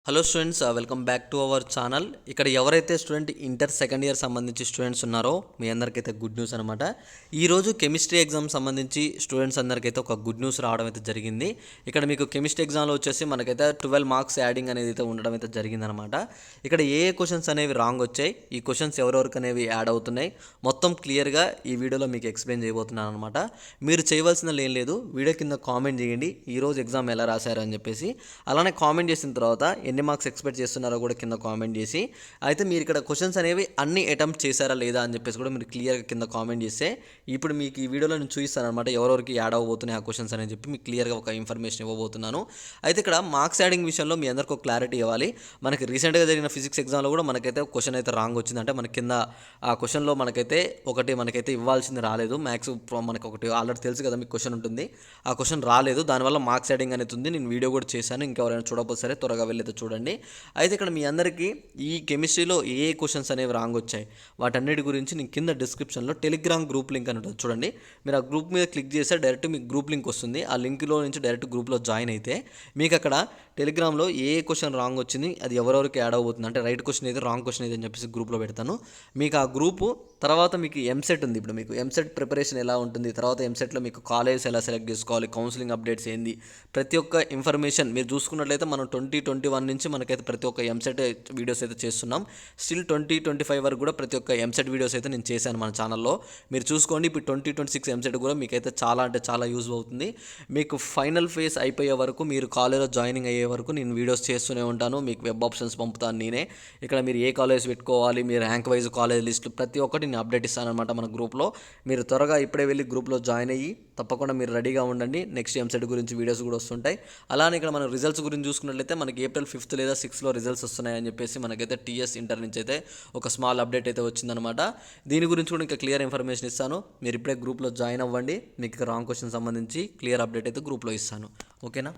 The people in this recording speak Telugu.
Hello students, welcome back to our channel. ఇక్కడ ఎవరైతే స్టూడెంట్ ఇంటర్ సెకండ్ ఇయర్ సంబంధించి స్టూడెంట్స్ ఉన్నారో మీ అందరికైతే గుడ్ న్యూస్ అనమాట. ఈరోజు కెమిస్ట్రీ ఎగ్జామ్ సంబంధించి స్టూడెంట్స్ అందరికైతే ఒక గుడ్ న్యూస్ రావడం అయితే జరిగింది. ఇక్కడ మీకు కెమిస్ట్రీ ఎగ్జామ్లో వచ్చేసి మనకైతే 12 మార్క్స్ యాడింగ్ అనేది అయితే ఉండడం అయితే జరిగిందనమాట. ఇక్కడ ఏ క్వశ్చన్స్ అనేవి రాంగ్ వచ్చాయి, ఈ క్వశ్చన్స్ ఎవరెవరికి అనేవి యాడ్ అవుతున్నాయి, మొత్తం క్లియర్గా ఈ వీడియోలో మీకు ఎక్స్ప్లెయిన్ చేయబోతున్నాను అనమాట. మీరు చేయవలసింది ఏం లేదు, వీడియో కింద కామెంట్ చేయండి ఈరోజు ఎగ్జామ్ ఎలా రాశారు అని చెప్పేసి. అలానే కామెంట్ చేసిన తర్వాత ఎన్ని మార్క్స్ ఎక్స్పెక్ట్ చేస్తున్నారో కూడా కింద కామెంట్ చేసి, అయితే మీరు ఇక్కడ క్వశ్చన్స్ అనేవి అన్ని అటెంప్ట్ చేశారా లేదా అని చెప్పేసి కూడా మీరు క్లియర్గా కింద కామెంట్ చేస్తే ఇప్పుడు మీకు ఈ వీడియోలో నేను చూపిస్తాను అనమాట ఎవరెవరికి యాడ్ అవ్వబోతున్నాయి ఆ క్వశ్చన్స్ అని చెప్పి మీకు క్లియర్గా ఒక ఇన్ఫర్మేషన్ ఇవ్వబోతున్నాను. అయితే ఇక్కడ మార్క్స్ యాడింగ్ విషయంలో మీ అందరికీ ఒక క్లారిటీ ఇవ్వాలి. మనకి రీసెంట్గా జరిగిన ఫిజిక్స్ ఎగ్జామ్లో కూడా మనకైతే క్వశ్చన్ అయితే రాంగ్ వచ్చిందంటే మన కింద ఆ క్వశ్చన్లో మనకైతే మనకైతే ఇవ్వాల్సింది రాలేదు. మ్యాథ్స్ మనకి ఒకటి ఆల్రెడీ తెలుసు కదా మీకు క్వశ్చన్ ఉంటుంది, ఆ క్వశ్చన్ రాలేదు, దానివల్ల మార్క్స్ యాడింగ్ అనేది ఉంది. నేను వీడియో కూడా చేశాను, ఇంకెవరైనా చూడకపోతే సరే త్వరగా వెళ్ళైతే చూడండి. అయితే ఇక్కడ మీ అందరికీ ఈ కెమిస్ట్రీలో ఏ క్వశ్చన్స్ అనేవి రాంగ్ వచ్చాయి వాటన్నిటి గురించి నేను కింద డిస్క్రిప్షన్లో టెలిగ్రామ్ గ్రూప్ లింక్ అని ఉంటుంది చూడండి. మీరు ఆ గ్రూప్ మీద క్లిక్ చేస్తే డైరెక్ట్ మీకు గ్రూప్ లింక్ వస్తుంది. ఆ లింక్లో నుంచి డైరెక్ట్ గ్రూప్లో జాయిన్ అయితే మీకు అక్కడ టెలిగ్రామ్లో ఏ క్వశ్చన్ రాంగ్ వచ్చింది, అది ఎవరెవరికి యాడ్ అవబోతుంది, అంటే రైట్ క్వశ్చన్ ఏది రాంగ్ క్వశ్చన్ ఏది అని చెప్పేసి గ్రూప్లో పెడతాను. మీకు ఆ గ్రూపు తర్వాత మీకు ఎంసెట్ ఉంది. ఇప్పుడు మీకు ఎంసెట్ ప్రిపరేషన్ ఎలా ఉంటుంది, తర్వాత ఎంసెట్లో మీకు కాలేజెస్ ఎలా సెలెక్ట్ చేసుకోవాలి, కౌన్సిలింగ్ అప్డేట్స్ ఏంది, ప్రతి ఒక్క ఇన్ఫర్మేషన్ మీరు చూసుకున్నట్లయితే మనం 2021 నుంచి మనకైతే ప్రతి ఒక్క ఎంసెట్ వీడియోస్ అయితే చేస్తున్నాం. స్టిల్ 2025 వరకు కూడా ప్రతి ఒక్క ఎంసెట్ వీడియోస్ అయితే నేను చేశాను మన ఛానల్లో. మీరు చూసుకోండి. ఇప్పుడు 2026 ఎంసెట్ కూడా మీకైతే చాలా అంటే చాలా యూజ్ అవుతుంది. మీకు ఫైనల్ ఫేజ్ అయిపోయే వరకు, మీరు కాలేజ్లో జాయినింగ్ అయ్యే వరకు నేను వీడియోస్ చేస్తూనే ఉంటాను. మీకు వెబ్ ఆప్షన్స్ పంపుతాను నేనే. ఇక్కడ మీరు ఏ కాలేజ్ పెట్టుకోవాలి, మీరు ర్యాంక్ వైజ్ కాలేజ్ లిస్ట్ ప్రతి ఒక్కటి నేను అప్డేట్ ఇస్తానమాట మన గ్రూప్లో. మీరు త్వరగా ఇప్పుడే వెళ్ళి గ్రూప్లో జాయిన్ అయ్యి తప్పకుండా మీరు రెడీగా ఉండండి. నెక్స్ట్ ఎంసెట్ గురించి వీడియోస్ కూడా వస్తుంటాయి. అలానే ఇక్కడ మన రిజల్ట్స్ గురించి చూసుకున్నట్లయితే మనకి ఏప్రిల్ 5th లేదా 6th రిజల్ట్స్ వస్తున్నాయని చెప్పేసి మనకైతే టీఎస్ ఇంటర్ నుంచి అయితే ఒక స్మాల్ అప్డేట్ అయితే వచ్చిందనమాట. దీని గురించి కూడా ఇంకా క్లియర్ ఇన్ఫర్మేషన్ ఇస్తాను. మీరు ఇప్పుడే గ్రూప్లో జాయిన్ అవ్వండి. మీకు రాంగ్ క్వశ్చన్ సంబంధించి క్లియర్ అప్డేట్ అయితే గ్రూప్లో ఇస్తాను. ఓకేనా?